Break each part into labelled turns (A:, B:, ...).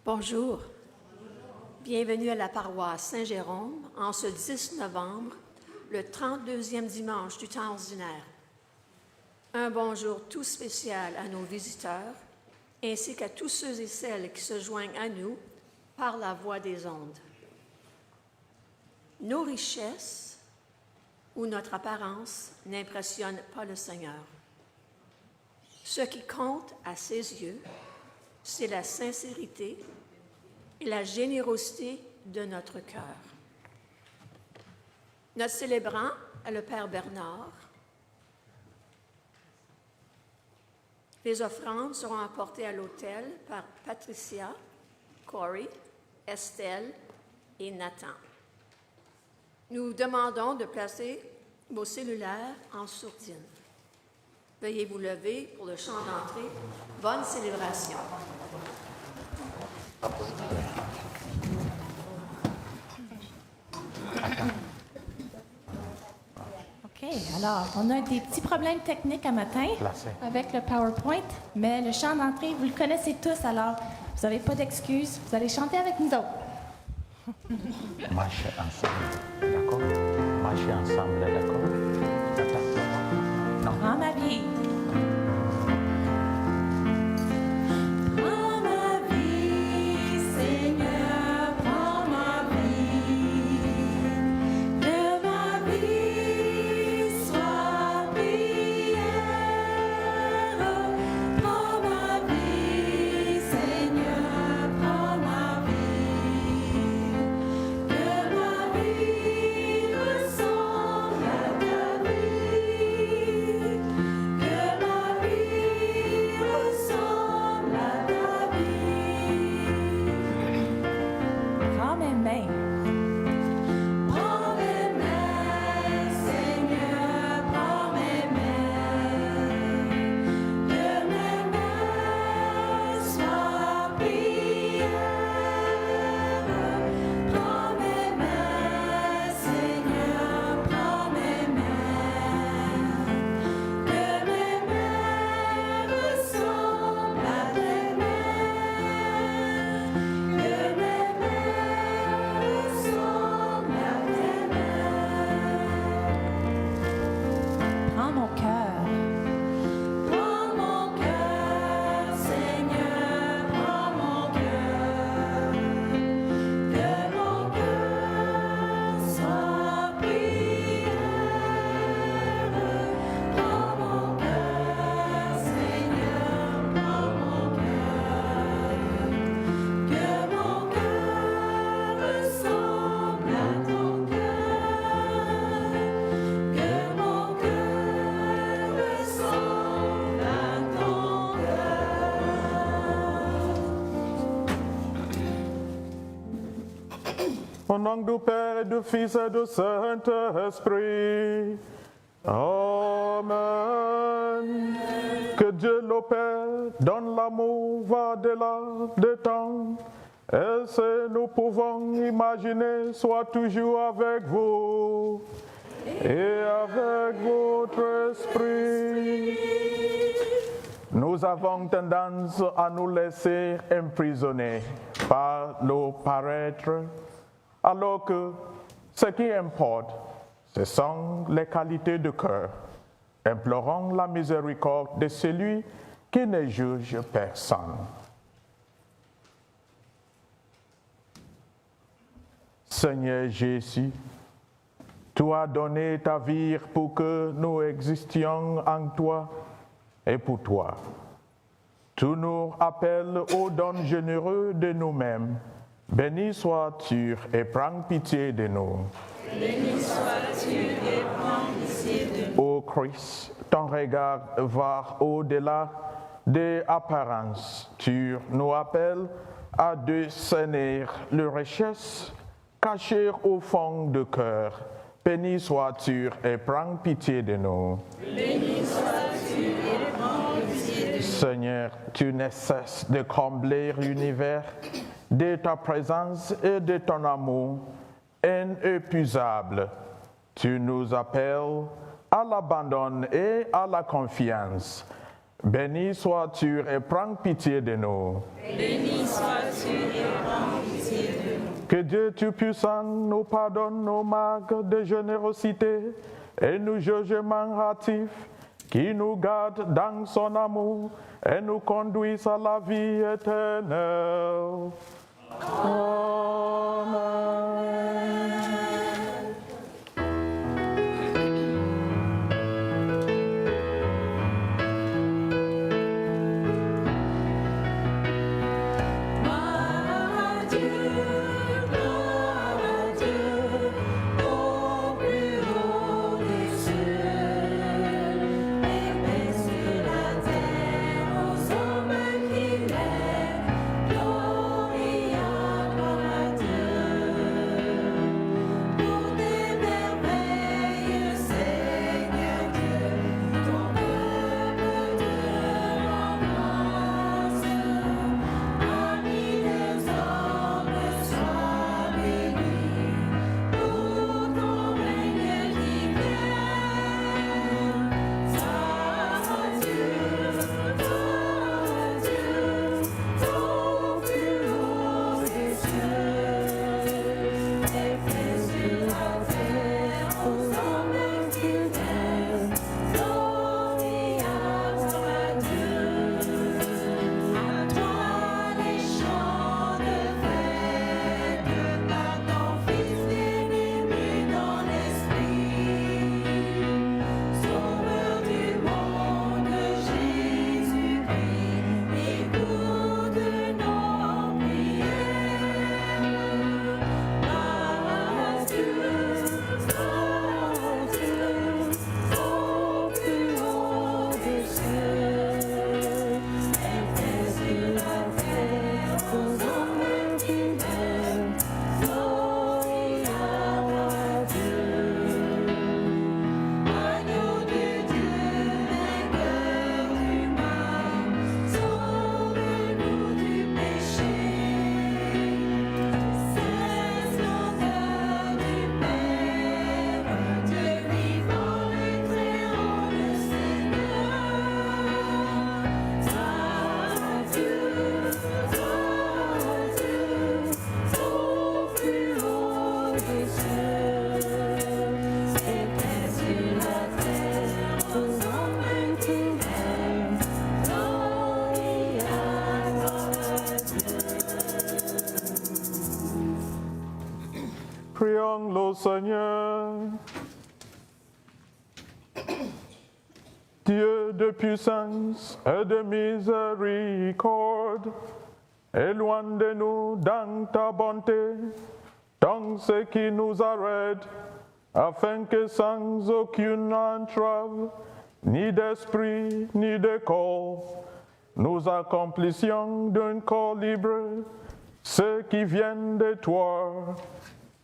A: Bonjour. Bienvenue à la paroisse Saint-Jérôme en ce 10 novembre, le 32e dimanche du temps ordinaire. Un bonjour tout spécial à nos visiteurs, ainsi qu'à tous ceux et celles qui se joignent à nous par la voie des ondes. Nos richesses ou notre apparence n'impressionnent pas le Seigneur. Ce qui compte à ses yeux, c'est la sincérité et la générosité de notre cœur. Notre célébrant est le Père Bernard. Les offrandes seront apportées à l'autel par Patricia, Corey, Estelle et Nathan. Nous vous demandons de placer vos cellulaires en sourdine. Veuillez vous lever pour le chant d'entrée. Bonne célébration.
B: OK, alors, on a des petits problèmes techniques à matin avec le PowerPoint, mais le chant d'entrée, vous le connaissez tous, alors vous n'avez pas d'excuses, vous allez chanter avec nous autres.
C: Marchez ensemble, d'accord? Marchez ensemble, d'accord? Non.
B: Prends ma vie. Prends ma vie, Seigneur, prends ma vie. Que ma vie soit prière. Prends ma vie, Seigneur, prends ma vie. Que ma vie ressemble à ta vie. Que ma vie ressemble à ta vie. Prends mes mains. Prends mes mains, Seigneur, prends mes mains. Que mes mains soient prières. Prends mes mains, Seigneur, prends mes mains. Que mes mains ressemblent à tes mains. Que mes mains ressemblent à tes mains. Prends mon cœur. Prends mon cœur, Seigneur, prends mon cœur. Que mon cœur soit prière. Prends mon cœur, Seigneur, prends mon cœur. Que mon cœur ressemble à ton cœur. Que mon cœur ressemble à ton
C: Au nom du Père et du Fils et du Saint-Esprit. Amen. Que Dieu le Père donne l'amour va au-delà des temps. Et ce nous pouvons imaginer soit toujours avec vous et avec votre esprit. Nous avons tendance à nous laisser emprisonner par le paraître, alors que ce qui importe, ce sont les qualités de cœur. Implorons la miséricorde de celui qui ne juge personne. Seigneur Jésus, tu as donné ta vie pour que nous existions en toi et pour toi. Tu nous appelles au don généreux de nous-mêmes. Béni sois-tu et prends pitié de nous.
D: Béni sois-tu et prends pitié de nous.
C: Ô Christ, ton regard va au-delà des apparences. Tu nous appelles à discerner les richesses cachées au fond du cœur. Béni sois-tu et prends pitié de nous.
D: Béni sois-tu et prends pitié de nous.
C: Seigneur, tu ne cesses de combler l'univers de ta présence et de ton amour inépuisable. Tu nous appelles à l'abandon et à la confiance. Béni sois-tu et prends pitié de nous.
D: Béni sois-tu et prends pitié de nous.
C: Que Dieu Tout-Puissant nous pardonne nos marques de générosité et nos jugements hâtifs, qui nous garde dans son amour et nous conduise à la vie éternelle. Amen. Prions le Seigneur. Dieu de puissance et de miséricorde, éloigne de nous dans ta bonté dans ce qui nous arrête, afin que sans aucune entrave, ni d'esprit, ni de corps, nous accomplissions d'un corps libre ce qui vient de toi,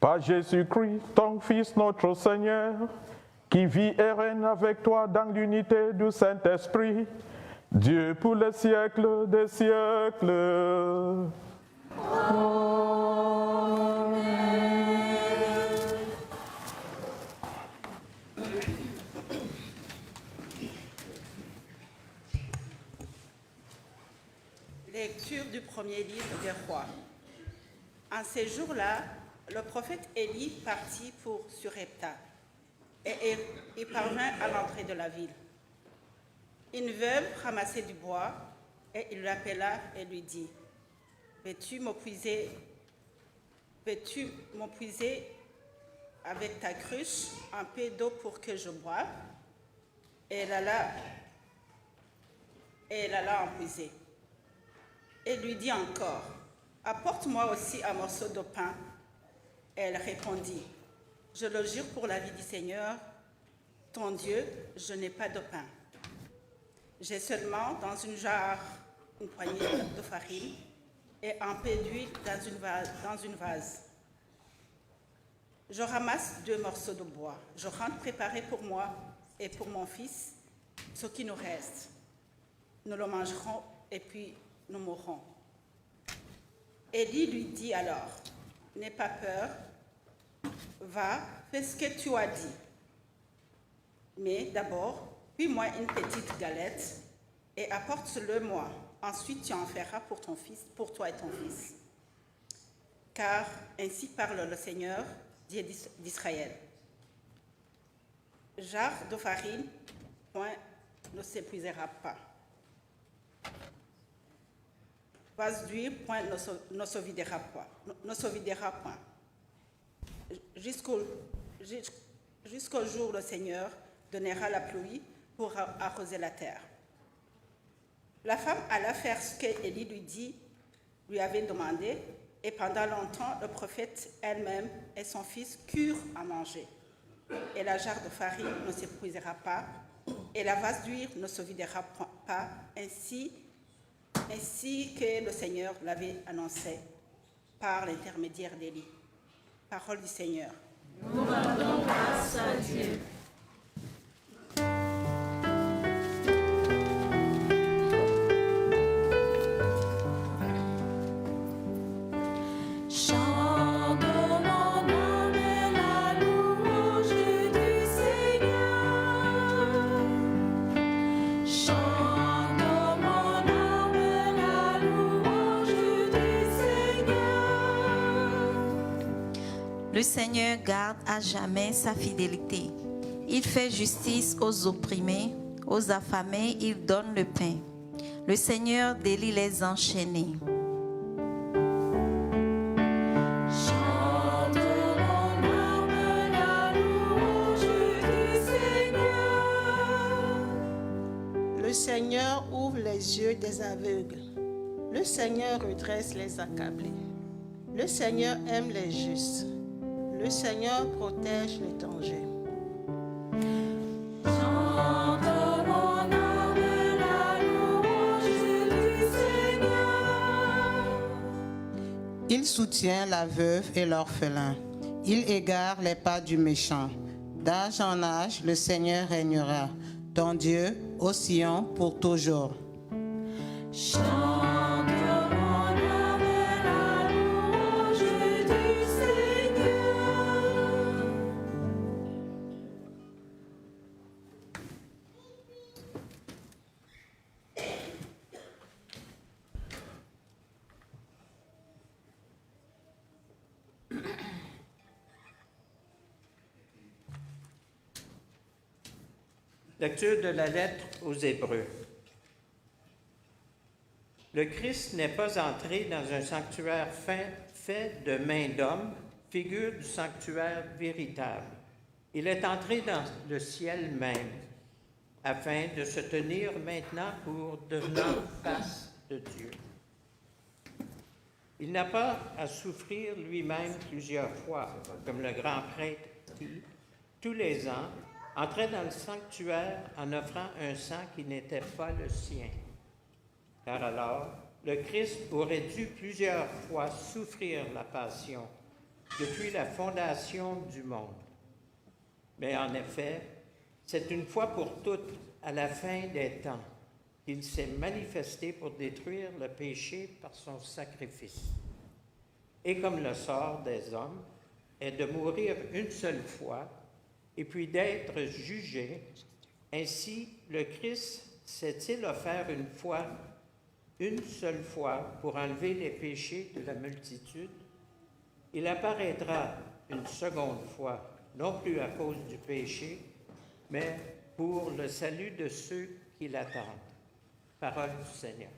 C: par Jésus-Christ, ton Fils, notre Seigneur, qui vit et règne avec toi dans l'unité du Saint-Esprit, Dieu pour les siècles des siècles.
E: Lecture du premier livre des rois. En ces jours-là, le prophète Élie partit pour Surepta et il parvint à l'entrée de la ville. Une veuve ramassait du bois et il l'appela et lui dit « Veux-tu m'épuiser avec ta cruche un peu d'eau pour que je boive ?» Et elle alla en puiser. Et lui dit encore « Apporte-moi aussi un morceau de pain. » Elle répondit « Je le jure pour la vie du Seigneur, ton Dieu, je n'ai pas de pain. J'ai seulement dans une jarre une poignée de farine et un peu d'huile dans une vase. Je ramasse 2 morceaux de bois. Je rentre préparer pour moi et pour mon fils ce qui nous reste. Nous le mangerons et puis nous mourrons. » Élie lui dit alors « N'aie pas peur, va, fais ce que tu as dit. Mais d'abord, puis-moi une petite galette et apporte-le-moi. Ensuite, tu en feras pour toi et ton fils. Car ainsi parle le Seigneur, Dieu d'Israël. Jarre de farine, point, ne s'épuisera pas. Vase d'huile, point, ne se videra point. Jusqu'au jour où le Seigneur donnera la pluie pour arroser la terre. La femme alla faire ce qu'Élie lui avait demandé, et pendant longtemps, le prophète elle-même et son fils curent à manger. Et la jarre de farine ne s'épuisera pas, et la vase d'huile ne se videra pas, ainsi que le Seigneur l'avait annoncé par l'intermédiaire d'Élie. Parole du Seigneur.
D: Nous rendons grâce à Dieu.
F: Le Seigneur garde à jamais sa fidélité. Il fait justice aux opprimés, aux affamés, il donne le pain. Le Seigneur délie les enchaînés.
G: Le Seigneur ouvre les yeux des aveugles. Le Seigneur redresse les accablés. Le Seigneur aime les justes. Le Seigneur protège les dangers.
H: Il soutient la veuve et l'orphelin. Il égare les pas du méchant. D'âge en âge, le Seigneur régnera. Ton Dieu, ô Sion, pour toujours.
I: Lecture de la lettre aux Hébreux. Le Christ n'est pas entré dans un sanctuaire fait de main d'homme, figure du sanctuaire véritable. Il est entré dans le ciel même, afin de se tenir maintenant pour devenir face de Dieu. Il n'a pas à souffrir lui-même plusieurs fois, comme le grand prêtre qui, tous les ans, entrait dans le sanctuaire en offrant un sang qui n'était pas le sien. Car alors, le Christ aurait dû plusieurs fois souffrir la passion depuis la fondation du monde. Mais en effet, c'est une fois pour toutes, à la fin des temps, qu'il s'est manifesté pour détruire le péché par son sacrifice. Et comme le sort des hommes est de mourir une seule fois, et puis d'être jugé, ainsi le Christ s'est-il offert une seule fois pour enlever les péchés de la multitude? Il apparaîtra une seconde fois, non plus à cause du péché, mais pour le salut de ceux qui l'attendent. Parole du Seigneur.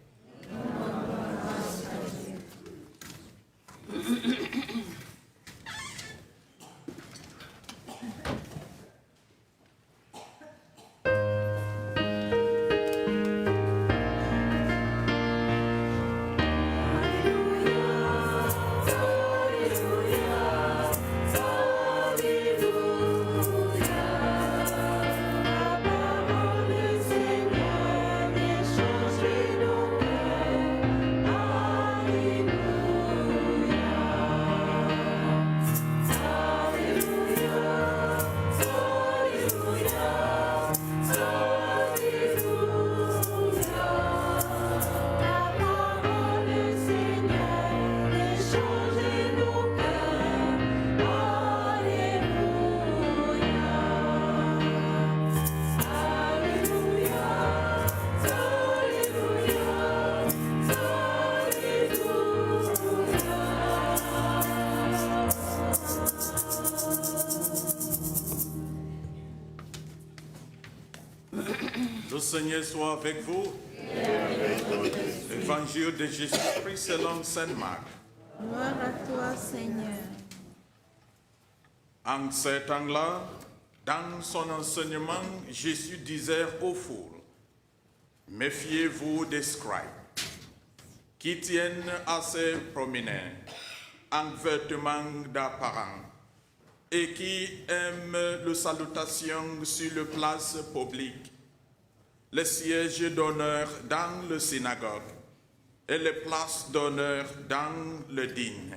C: Le Seigneur soit avec vous. Évangile de Jésus-Christ selon Saint Marc.
F: Gloire à toi, Seigneur.
C: En ce temps-là, dans son enseignement, Jésus disait aux foules, « Méfiez-vous des scribes, qui tiennent à se promener en vêtements d'apparence et qui aiment les salutations sur les places publiques, les sièges d'honneur dans les synagogues et les places d'honneur dans le dîner.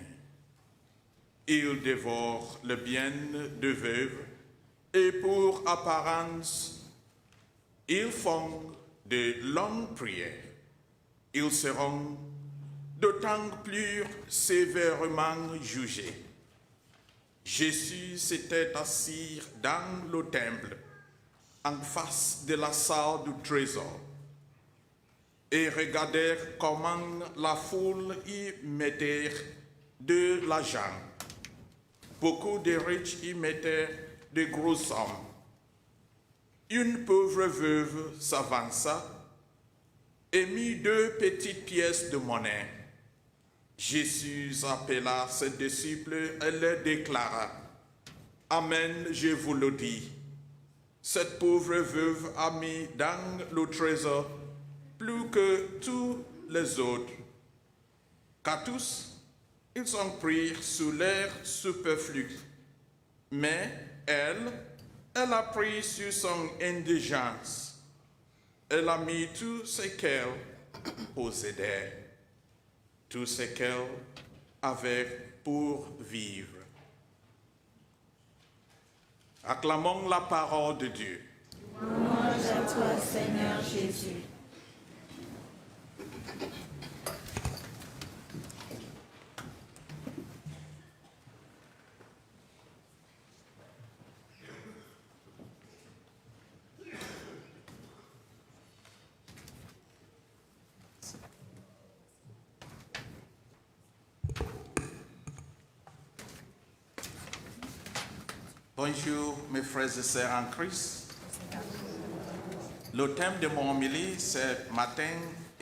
C: Ils dévorent le bien de veuves et pour apparence, ils font de longues prières. Ils seront d'autant plus sévèrement jugés. Jésus s'était assis dans le temple, en face de la salle du trésor, et regardait comment la foule y mettait de l'argent. Beaucoup de riches y mettaient de grosses sommes. Une pauvre veuve s'avança et mit 2 petites pièces de monnaie. Jésus appela ses disciples et leur déclara, « Amen, je vous le dis, cette pauvre veuve a mis dans le trésor plus que tous les autres, car tous, ils ont pris sous l'air superflu, mais elle a pris sur son indigence. Elle a mis tout ce qu'elle possédait, tout ce qu'elle avait pour vivre. » Acclamons la parole de Dieu.
D: Louange à toi, Seigneur Jésus.
C: Bonjour mes frères et sœurs en Christ. Le thème de mon homélie ce matin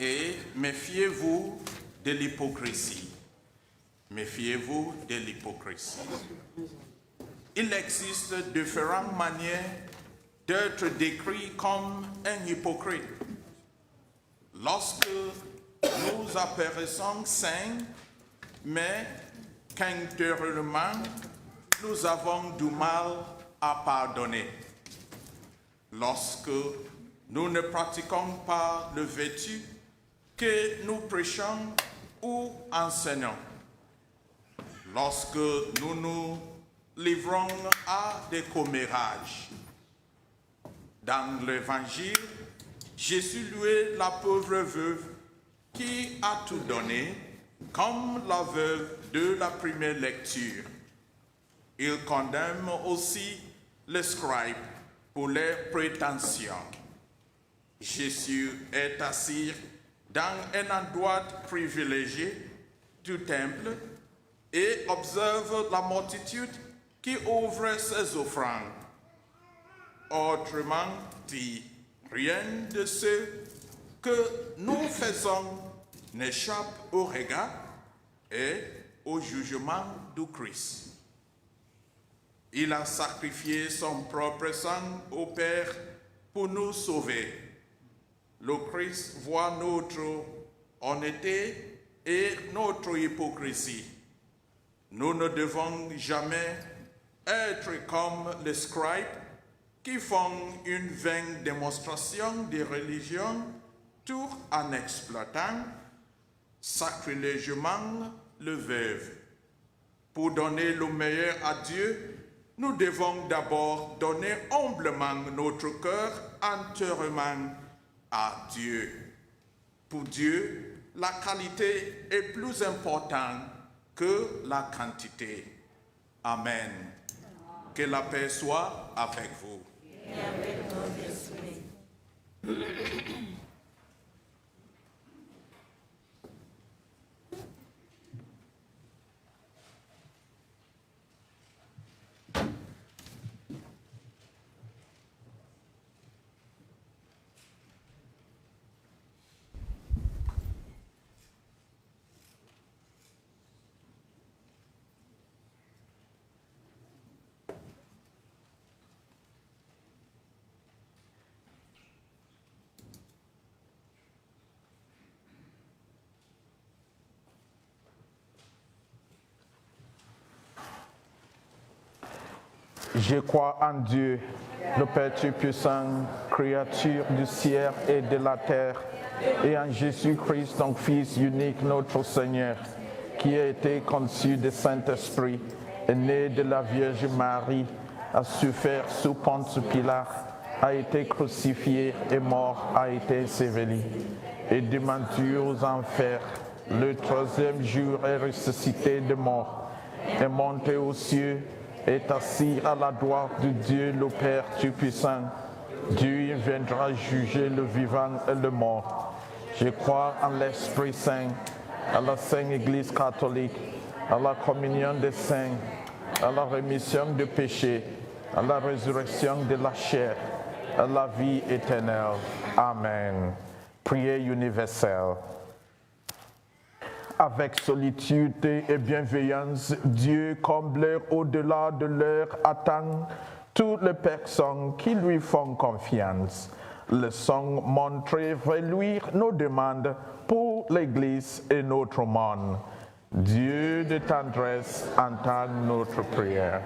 C: est « Méfiez-vous de l'hypocrisie ». Méfiez-vous de l'hypocrisie. Il existe différentes manières d'être décrit comme un hypocrite. Lorsque nous apparaissons saints, mais qu'intérieurement, nous avons du mal à pardonner. Lorsque nous ne pratiquons pas le vertu que nous prêchons ou enseignons. Lorsque nous nous livrons à des commérages. Dans l'Évangile, Jésus louait la pauvre veuve qui a tout donné, comme la veuve de la première lecture. Il condamne aussi les scribes pour leurs prétentions. Jésus est assis dans un endroit privilégié du temple et observe la multitude qui ouvre ses offrandes. Autrement dit, rien de ce que nous faisons n'échappe au regard et au jugement du Christ. Il a sacrifié son propre sang au Père pour nous sauver. Le Christ voit notre honnêteté et notre hypocrisie. Nous ne devons jamais être comme les scribes qui font une vaine démonstration de religion tout en exploitant sacrilègement le veuve. Pour donner le meilleur à Dieu, nous devons d'abord donner humblement notre cœur entièrement à Dieu. Pour Dieu, la qualité est plus importante que la quantité. Amen. Que la paix soit avec vous.
D: Et avec ton esprit.
C: Je crois en Dieu, le Père Tout-Puissant, créature du ciel et de la terre, et en Jésus-Christ, ton Fils unique, notre Seigneur, qui a été conçu du Saint-Esprit, est né de la Vierge Marie, a souffert sous Ponce Pilate, a été crucifié et mort, a été enseveli, et descendu aux enfers. Le troisième jour est ressuscité de mort, est monté aux cieux, est assis à la droite de Dieu le Père Tout-Puissant. Dieu viendra juger le vivant et le mort. Je crois en l'Esprit Saint, à la Sainte Église catholique, à la communion des saints, à la rémission des péchés, à la résurrection de la chair, à la vie éternelle. Amen. Prière universelle. Avec solitude et bienveillance, Dieu comble au-delà de leur attente toutes les personnes qui lui font confiance. Laissons montrer reluire nos demandes pour l'Église et notre monde. Dieu de tendresse entend notre prière.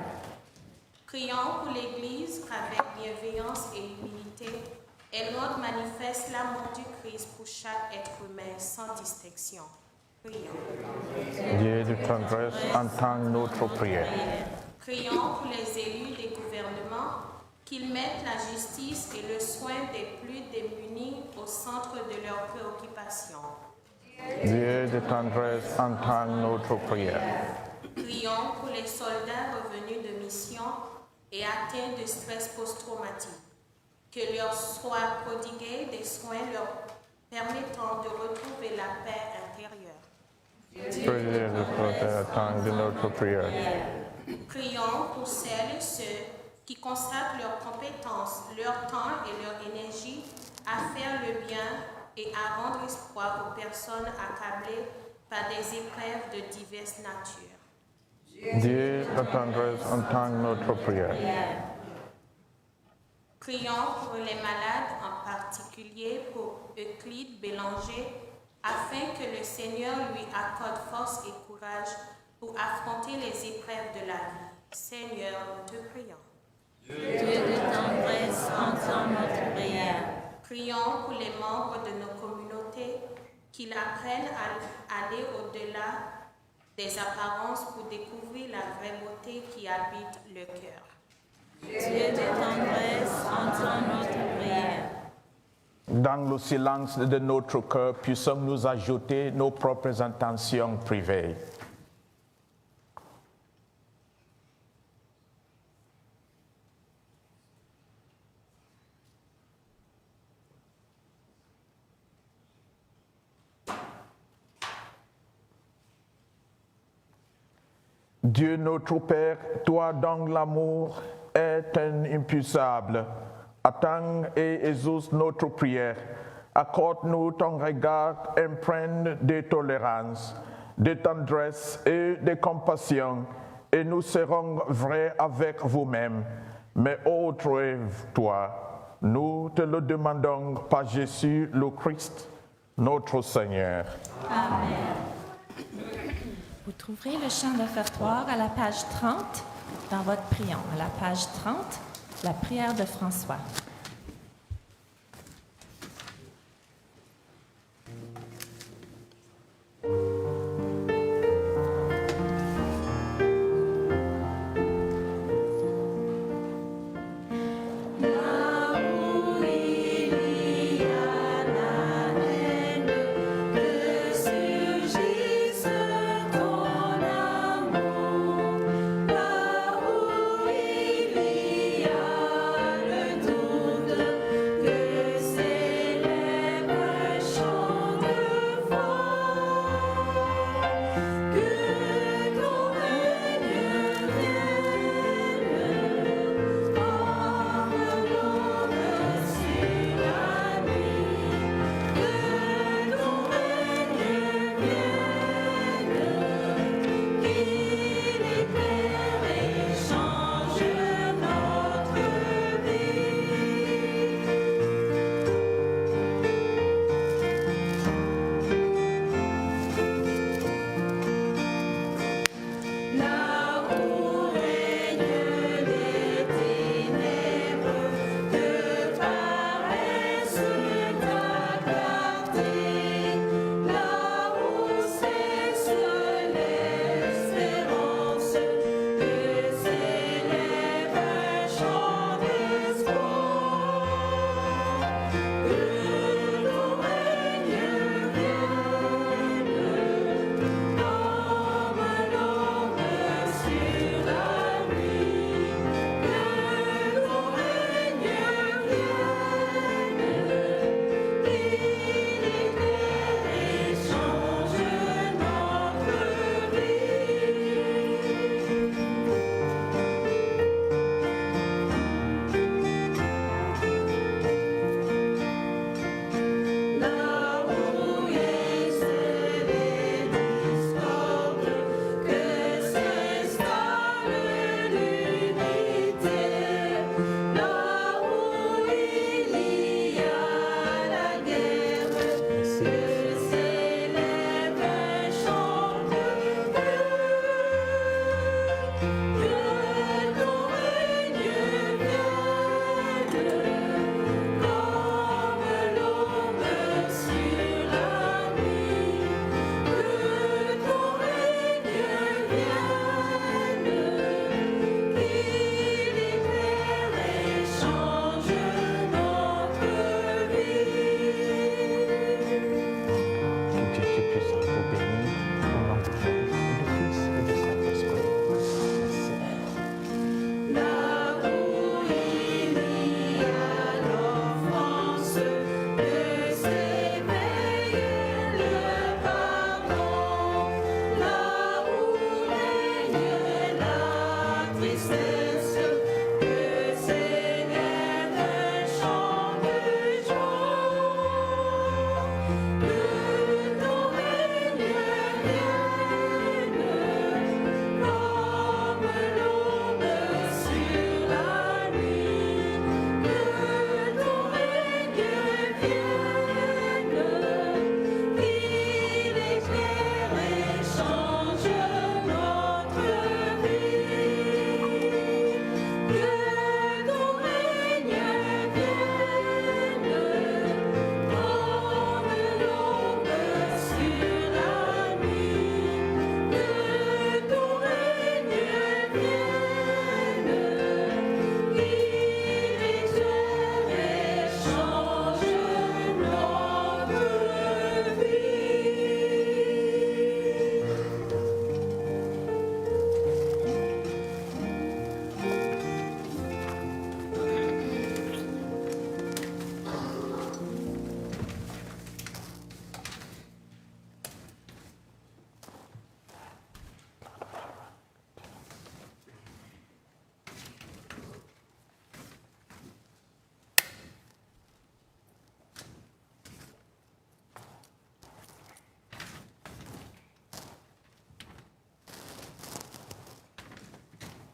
J: Prions pour l'Église avec bienveillance et humilité. Elle manifeste l'amour du Christ pour chaque être humain sans distinction. Prions.
C: Dieu de tendresse entend notre prière.
J: Prions pour les élus des gouvernements, qu'ils mettent la justice et le soin des plus démunis au centre de leurs préoccupations.
C: Dieu de tendresse entend notre prière.
J: Prions pour les soldats revenus de mission et atteints de stress post-traumatique. Que leur soit prodigué des soins leur permettant de retrouver la paix intérieure.
C: Priez de notre prière.
J: Prions pour celles et ceux qui consacrent leurs compétences, leur temps et leur énergie à faire le bien et à rendre espoir aux personnes accablées par des épreuves de diverses natures.
C: Dieu de tendresse entend notre prière.
J: Prions pour les malades, en particulier pour Euclide Bélanger, afin que le Seigneur lui accorde force et courage pour affronter les épreuves de la vie. Seigneur, nous te prions.
D: Dieu de tendresse, entends notre prière.
J: Prions pour les membres de nos communautés, qu'ils apprennent à aller au-delà des apparences pour découvrir la vraie beauté qui habite le cœur.
D: Dieu de tendresse, entends notre prière.
C: Dans le silence de notre cœur, puissions-nous ajouter nos propres intentions privées. Dieu notre Père, toi dont l'amour est inimpuissable, attends et exauce notre prière. Accorde-nous ton regard empreint de tolérance, de tendresse et de compassion, et nous serons vrais avec vous-même. Mais autre-toi, nous te le demandons par Jésus le Christ, notre Seigneur.
B: Amen. Vous trouverez le chant d'offertoire à la page 30 dans votre prion. À la page 30, la prière de François.
D: Là où il y a le doute.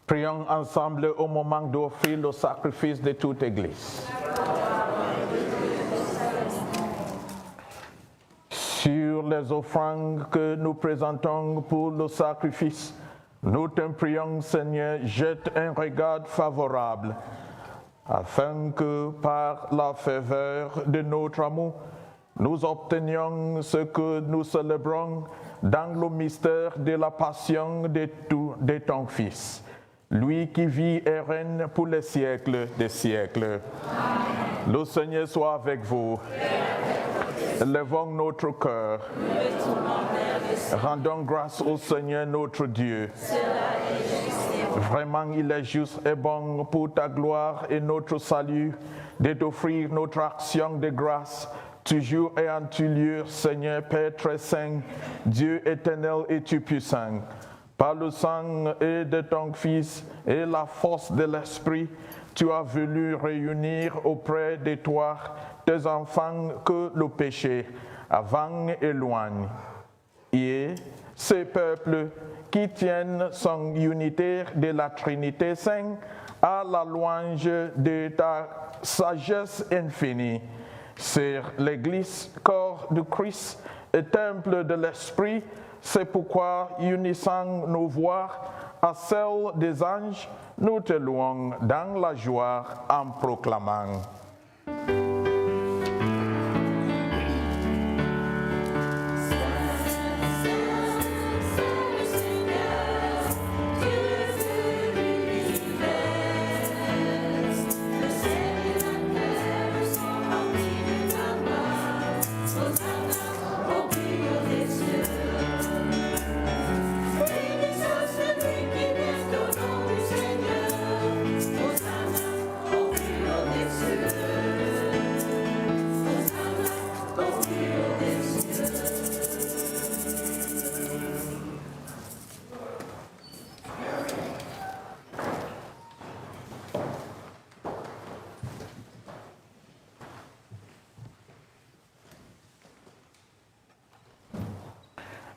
C: Prions ensemble au moment d'offrir le sacrifice de toute Église. Sur les offrandes que nous présentons pour le sacrifice, nous te prions, Seigneur, jette un regard favorable, afin que par la ferveur de notre amour, nous obtenions ce que nous célébrons dans le mystère de la passion de ton Fils, lui qui vit et règne pour les siècles des siècles. Amen. Le Seigneur soit avec vous. Élevons notre cœur. Rendons grâce au Seigneur notre Dieu. Vraiment, il est juste et bon pour ta gloire et notre salut de t'offrir notre action de grâce, toujours et en tout lieu, Seigneur Père très saint, Dieu éternel et tout-puissant. Par le sang et de ton Fils et la force de l'Esprit, tu as voulu réunir auprès de toi tes enfants que le péché avant éloigne. Et ces peuples qui tiennent son unité de la Trinité Sainte à la louange de ta sagesse infinie. C'est l'Église, corps du Christ et temple de l'Esprit. C'est pourquoi, unissant nos voix à celles des anges, nous te louons dans la joie en proclamant.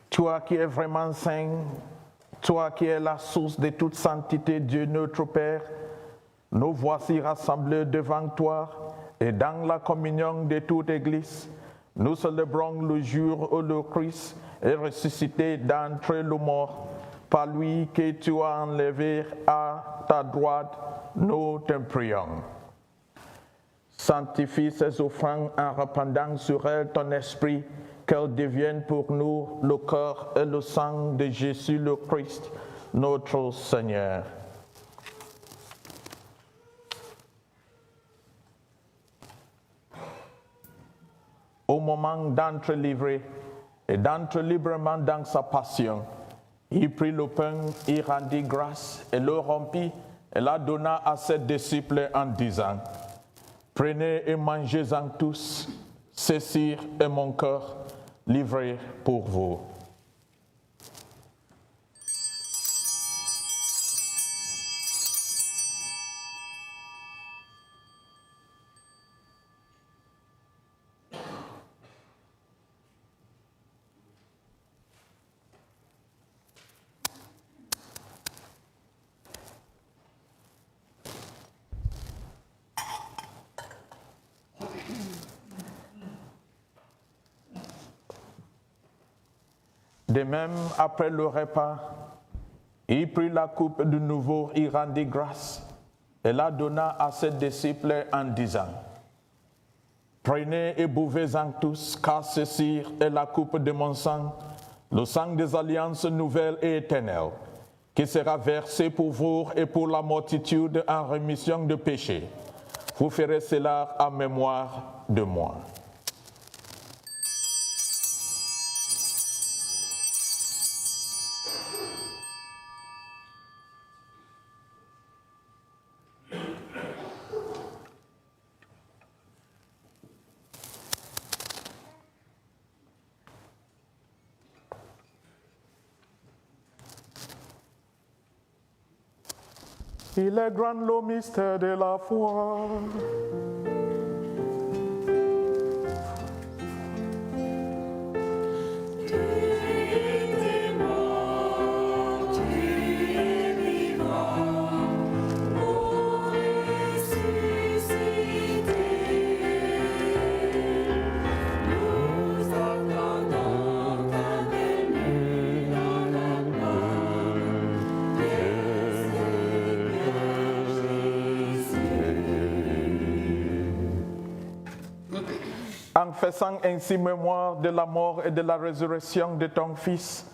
C: Toi qui es vraiment saint, toi qui es la source de toute sainteté, Dieu notre Père, nous voici rassemblés devant toi et dans la communion de toute Église. Nous célébrons le jour où le Christ est ressuscité d'entre les morts, par lui que tu as enlevé à ta droite, nous te prions. Sanctifie ces offrandes en répandant sur elles ton esprit, qu'elles deviennent pour nous le corps et le sang de Jésus le Christ, notre Seigneur. Au moment d'entrer livré et d'entrer librement dans sa passion, il prit le pain, il rendit grâce et le rompit et la donna à ses disciples en disant: Prenez et mangez-en tous, ceci est mon corps livré pour vous. De même, après le repas, il prit la coupe de nouveau, il rendit grâce et la donna à ses disciples en disant: Prenez et buvez-en tous, car ceci est la coupe de mon sang, le sang des alliances nouvelles et éternelles, qui sera versé pour vous et pour la multitude en rémission de péchés. Vous ferez cela en mémoire de moi. Il est grand le mystère de la foi.
D: Tu es mort, tu es vivant.
C: en faisant ainsi mémoire de la mort et de la résurrection de ton Fils,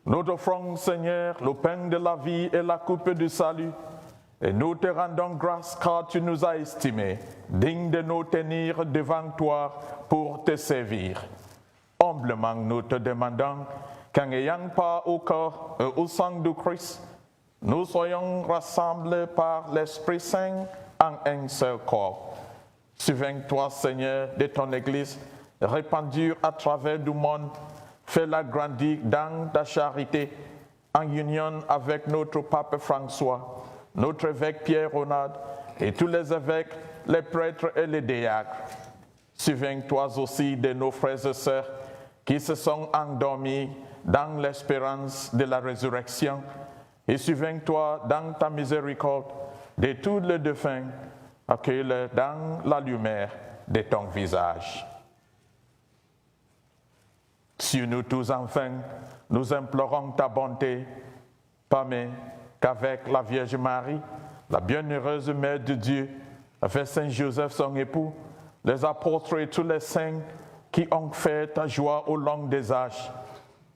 C: nous t'offrons, Seigneur, le pain de la vie et la coupe du salut, et nous te rendons grâce car tu nous as estimés, dignes de nous tenir devant toi pour te servir. Humblement, nous te demandons qu'en ayant part au corps et au sang du Christ, nous soyons rassemblés par l'Esprit Saint en un seul corps. Souviens-toi, Seigneur, de ton Église, répandue à travers le monde, fais-la grandir dans ta charité, en union avec notre pape François, notre évêque Pierre Ronald et tous les évêques, les prêtres et les diacres. Souviens-toi aussi de nos frères et sœurs qui se sont endormis dans l'espérance de la résurrection, et souviens-toi dans ta miséricorde de tous les défunts, accueille-les dans la lumière de ton visage. Sur nous tous enfin, nous implorons ta bonté, permets qu'avec la Vierge Marie, la bienheureuse Mère de Dieu, avec Saint Joseph son époux, les apôtres et tous les saints qui ont fait ta joie au long des âges,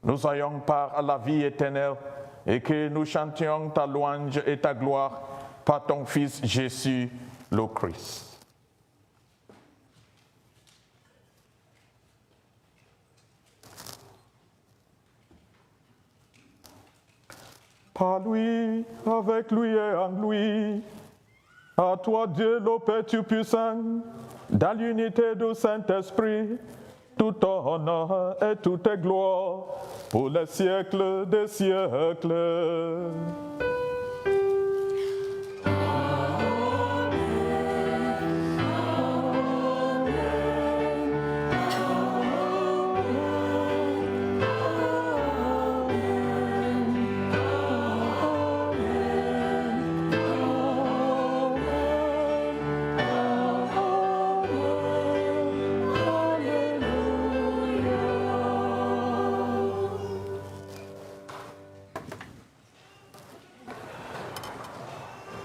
C: nous ayons part à la vie éternelle et que nous chantions ta louange et ta gloire par ton Fils Jésus le Christ. Par lui, avec lui et en lui, à toi Dieu le Père Tout-Puissant, dans l'unité du Saint-Esprit, tout honneur et toute gloire pour les siècles des siècles.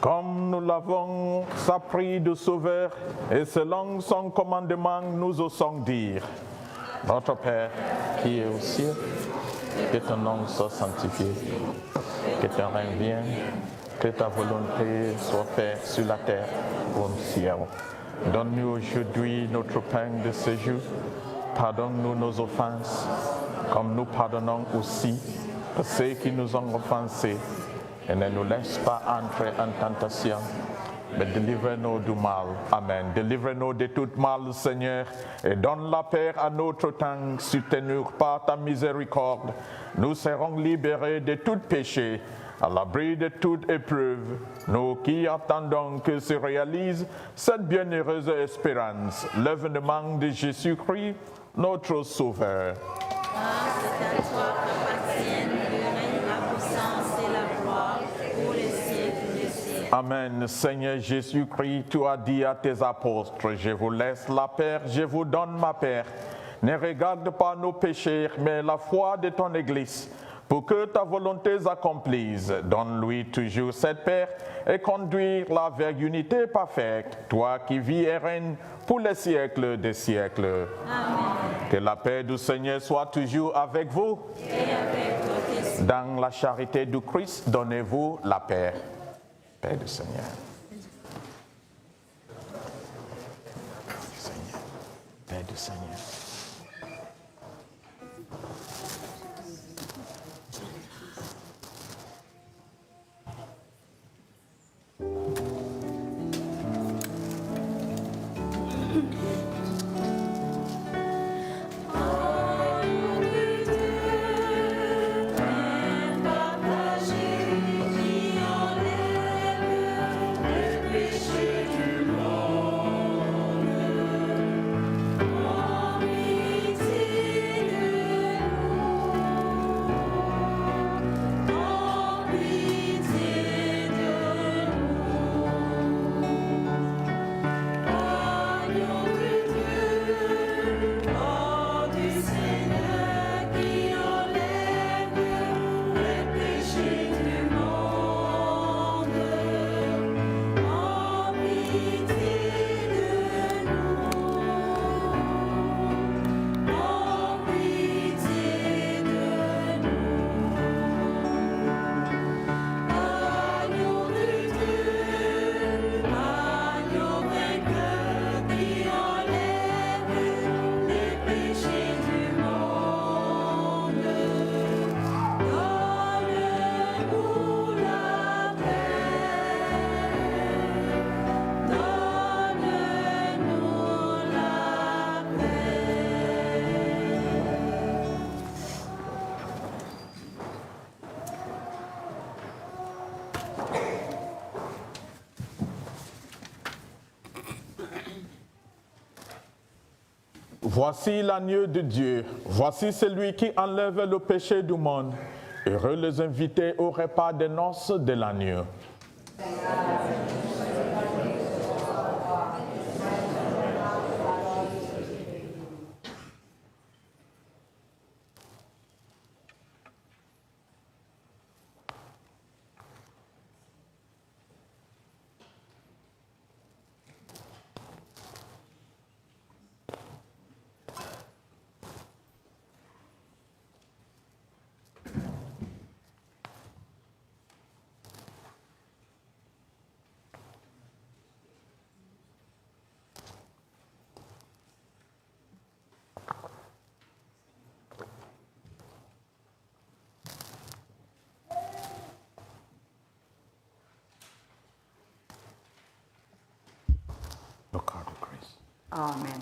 C: Comme nous l'avons appris du Sauveur, et selon son commandement, nous osons dire: Notre Père qui est aux cieux, que ton nom soit sanctifié, que ton règne vienne, que ta volonté soit faite sur la terre comme au ciel. Donne-nous aujourd'hui notre pain de ce jour. Pardonne-nous nos offenses, comme nous pardonnons aussi à ceux qui nous ont offensés. Et ne nous laisse pas entrer en tentation, mais délivre-nous du mal. Amen. Délivre-nous de tout mal, Seigneur, et donne la paix à notre temps, soutenu par ta miséricorde. Nous serons libérés de tout péché, à l'abri de toute épreuve, nous qui attendons que se réalise cette bienheureuse espérance, l'avènement de Jésus-Christ, notre Sauveur.
D: C'est à toi qu'appartiennent le règne, la puissance et la gloire pour les siècles des siècles.
C: Amen. Seigneur Jésus-Christ, tu as dit à tes apôtres: Je vous laisse la paix, je vous donne ma paix. Ne regarde pas nos péchés, mais la foi de ton Église. Pour que ta volonté s'accomplisse, donne-lui toujours cette paix et conduire-la vers l'unité parfaite, toi qui vis et règnes pour les siècles des siècles. Amen. Que la paix du Seigneur soit toujours avec vous.
D: Et avec votre esprit.
C: Dans la charité du Christ, donnez-vous la paix. Paix du Seigneur. Paix du Seigneur. voici l'agneau de Dieu, voici celui qui enlève le péché du monde. Heureux les invités au repas des noces de l'agneau. Le corps de Christ.
K: Amen.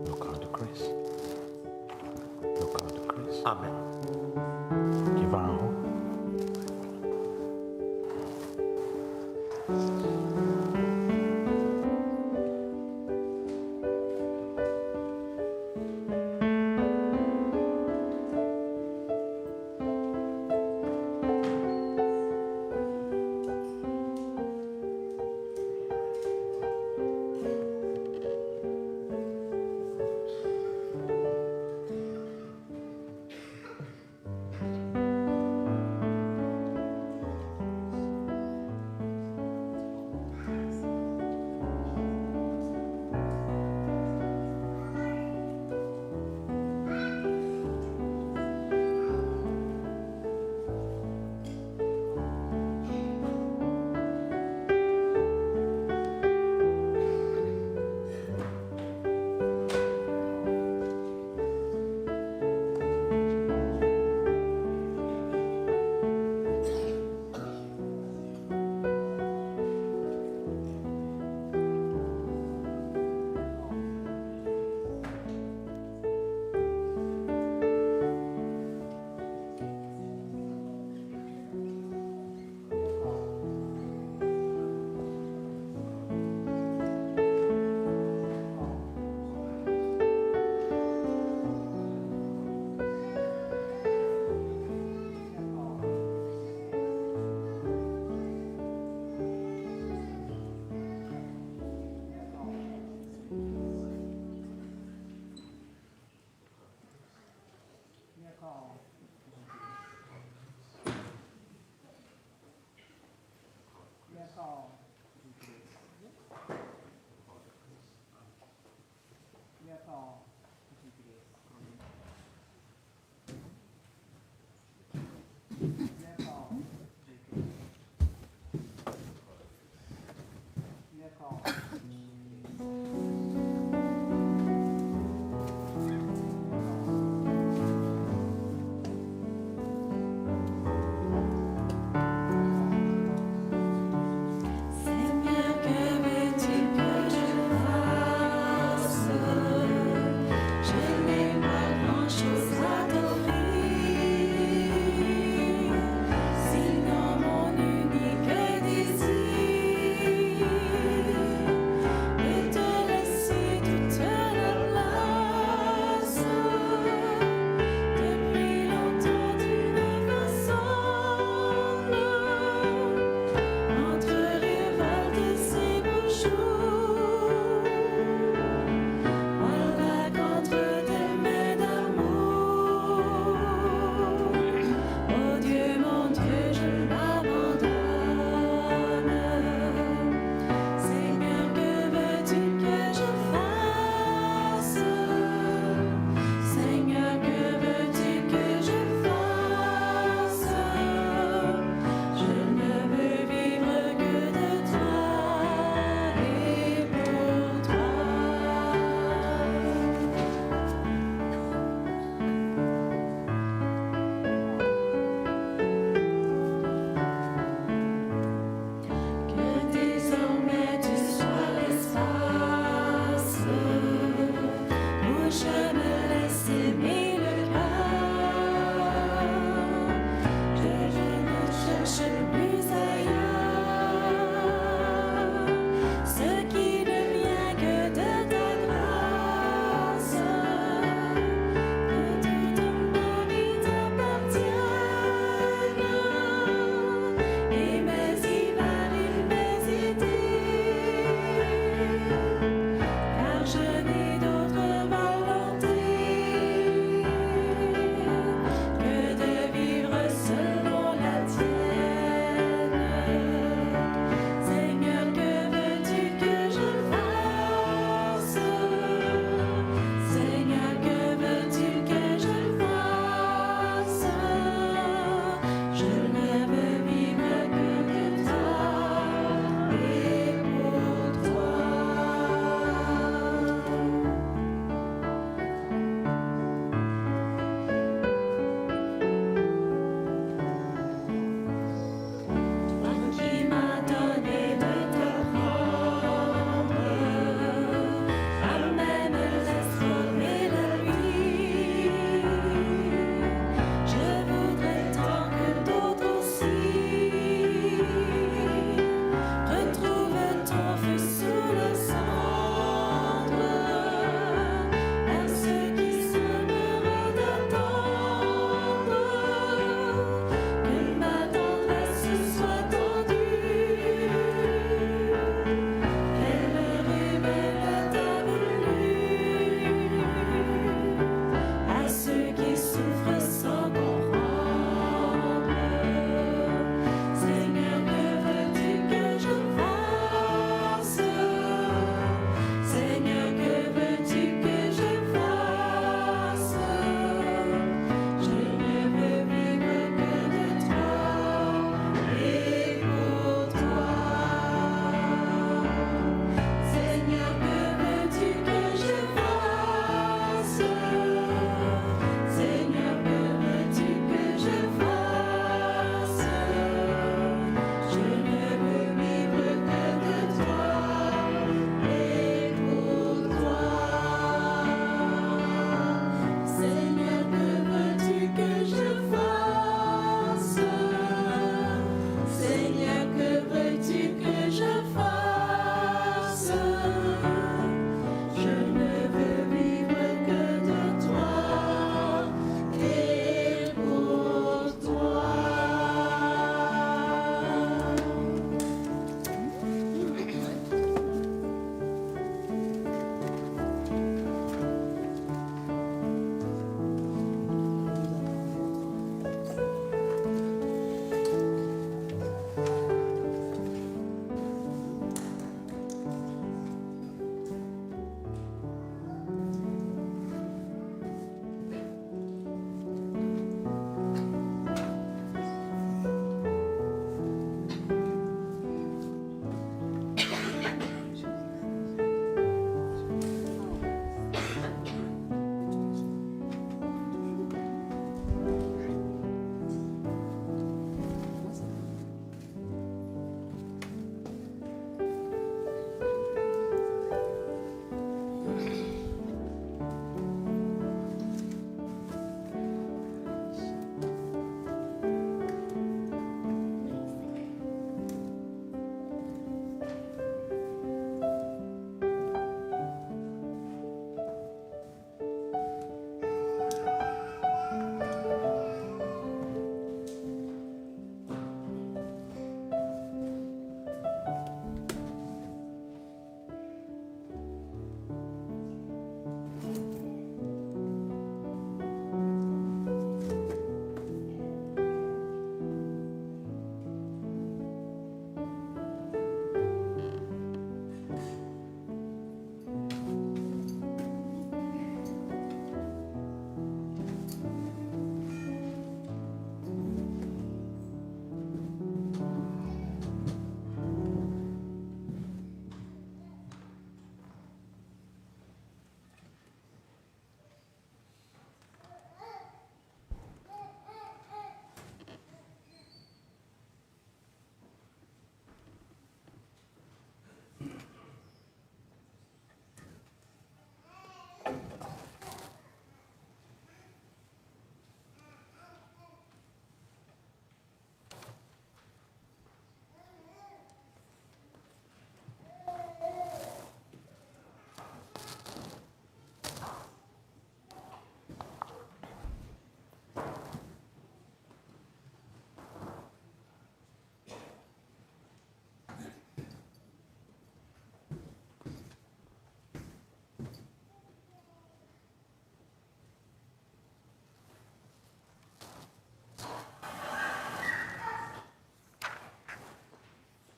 C: Le corps de Christ. Le corps de Christ.
K: Amen.
C: Qui va en haut.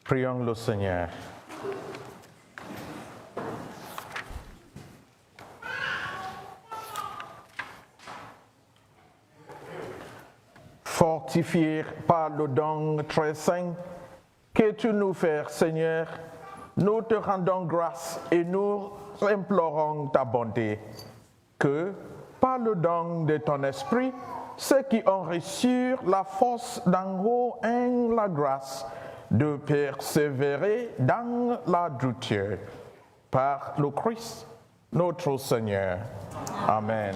C: Prions le Seigneur. Fortifiés par le don très saint que tu nous fais, Seigneur, nous te rendons grâce et nous implorons ta bonté, que, par le don de ton esprit, ceux qui ont reçu la force d'en haut aient la grâce de persévérer dans la droiture. Par le Christ, notre Seigneur. Amen.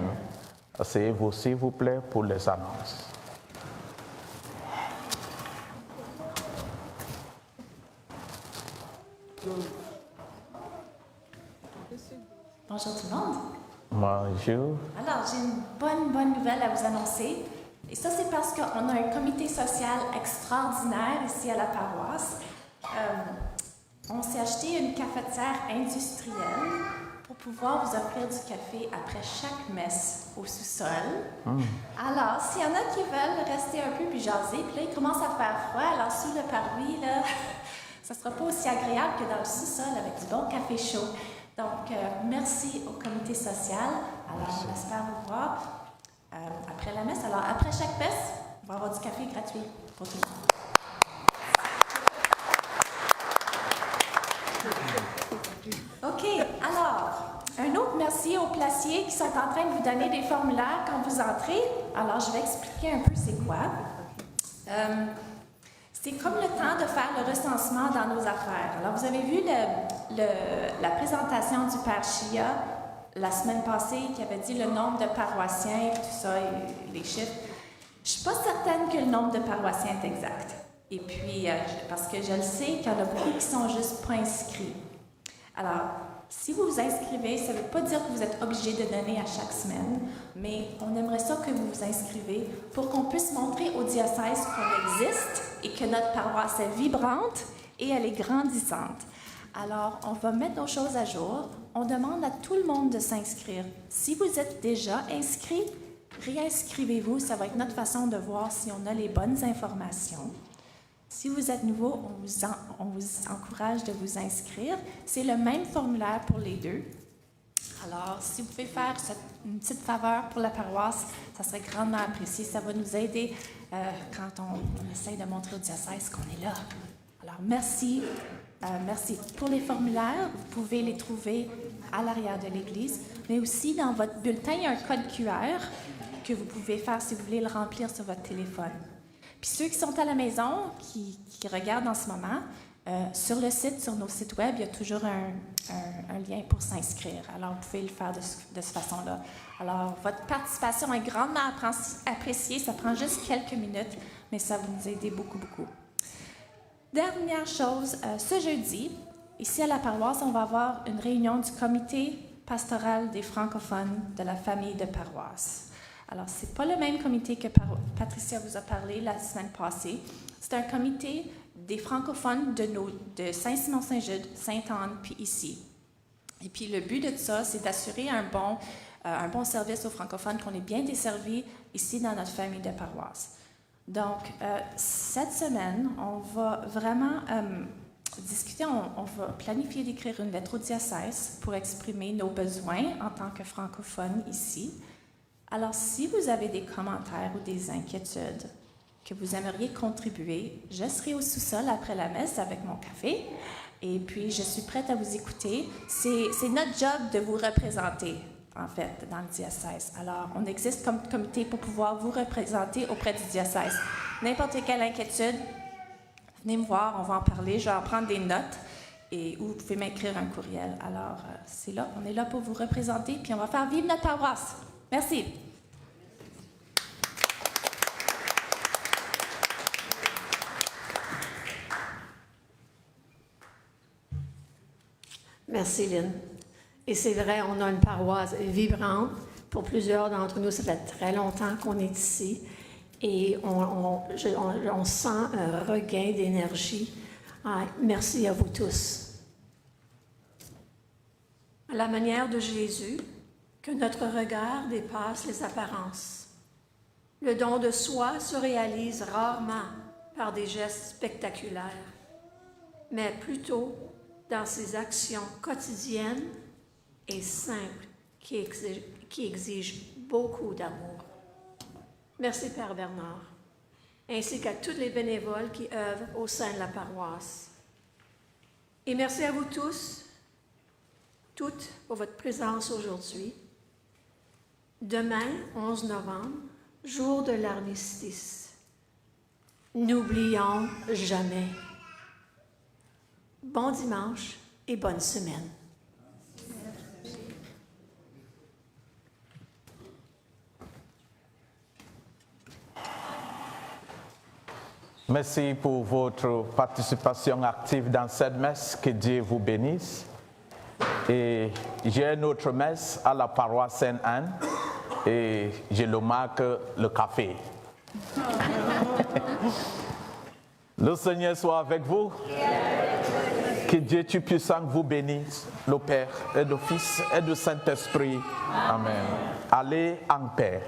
C: Asseyez-vous, s'il vous plaît, pour les annonces.
B: Bonjour tout le monde.
C: Bonjour.
B: Alors, j'ai une bonne nouvelle à vous annoncer. Et ça, c'est parce qu'on a un comité social extraordinaire ici à la paroisse. On s'est acheté une cafetière industrielle pour pouvoir vous offrir du café après chaque messe au sous-sol. Alors, s'il y en a qui veulent rester un peu puis jaser, puis là, il commence à faire froid, alors sous le parvis, là, ça ne sera pas aussi agréable que dans le sous-sol avec du bon café chaud. Donc, merci au comité social. Alors, on espère vous voir après la messe. Alors, après chaque messe, on va avoir du café gratuit pour tout le monde. OK, alors, un autre merci aux placiers qui sont en train de vous donner des formulaires quand vous entrez. Alors, je vais expliquer un peu c'est quoi. C'est comme le temps de faire le recensement dans nos affaires. Alors, vous avez vu la présentation du Père Chia la semaine passée qui avait dit le nombre de paroissiens et tout ça, et les chiffres. Je ne suis pas certaine que le nombre de paroissiens est exact. Et puis, parce que je le sais qu'il y en a beaucoup qui ne sont juste pas inscrits. Alors, si vous vous inscrivez, ça ne veut pas dire que vous êtes obligé de donner à chaque semaine, mais on aimerait ça que vous vous inscrivez pour qu'on puisse montrer au diocèse qu'on existe et que notre paroisse est vibrante et elle est grandissante. Alors, on va mettre nos choses à jour. On demande à tout le monde de s'inscrire. Si vous êtes déjà inscrit, réinscrivez-vous. Ça va être notre façon de voir si on a les bonnes informations. Si vous êtes nouveau, on vous encourage de vous inscrire. C'est le même formulaire pour les deux. Alors, si vous pouvez faire une petite faveur pour la paroisse, ça serait grandement apprécié. Ça va nous aider quand on essaye de montrer au diocèse qu'on est là. Alors, merci. Merci. Pour les formulaires, vous pouvez les trouver à l'arrière de l'église, mais aussi dans votre bulletin, il y a un code QR que vous pouvez faire si vous voulez le remplir sur votre téléphone. Puis ceux qui sont à la maison, qui regardent en ce moment, sur le site, sur nos sites web, il y a toujours un lien pour s'inscrire. Alors, vous pouvez le faire de cette façon-là. Alors, votre participation est grandement appréciée. Ça prend juste quelques minutes, mais ça va nous aider beaucoup. Dernière chose, ce jeudi, ici à la paroisse, on va avoir une réunion du comité pastoral des francophones de la famille de paroisse. Alors, ce n'est pas le même comité que Patricia vous a parlé la semaine passée. C'est un comité des francophones de Saint-Simon-Saint-Jude, Sainte-Anne, puis ici. Et puis, le but de ça, c'est d'assurer un bon service aux francophones, qu'on est bien desservis ici dans notre famille de paroisse. Donc, cette semaine, on va vraiment discuter, on va planifier d'écrire une lettre au diocèse pour exprimer nos besoins en tant que francophones ici. Alors, si vous avez des commentaires ou des inquiétudes que vous aimeriez contribuer, je serai au sous-sol après la messe avec mon café et puis je suis prête à vous écouter. C'est notre job de vous représenter, en fait, dans le diocèse. Alors, on existe comme comité pour pouvoir vous représenter auprès du diocèse. N'importe quelle inquiétude, venez me voir, on va en parler, je vais en prendre des notes ou vous pouvez m'écrire un courriel. Alors, c'est là, on est là pour vous représenter puis on va faire vivre notre paroisse. Merci.
A: Merci, Lynn. Et c'est vrai, on a une paroisse vibrante. Pour plusieurs d'entre nous, ça fait très longtemps qu'on est ici. Et on sent un regain d'énergie. Merci à vous tous. À la manière de Jésus, que notre regard dépasse les apparences. Le don de soi se réalise rarement par des gestes spectaculaires. mais plutôt dans ses actions quotidiennes et simples qui exigent beaucoup d'amour. Merci, Père Bernard, ainsi qu'à tous les bénévoles qui œuvrent au sein de la paroisse. Et merci à vous tous, toutes, pour votre présence aujourd'hui. Demain, 11 novembre, jour de l'armistice. N'oublions jamais. Bon dimanche et bonne semaine.
C: Merci pour votre participation active dans cette messe. Que Dieu vous bénisse. Et j'ai une autre messe à la paroisse Sainte-Anne et je le marque le café. Le Seigneur soit avec vous. Que Dieu Tout-Puissant vous bénisse, le Père et le Fils et le Saint-Esprit. Amen. Allez en paix.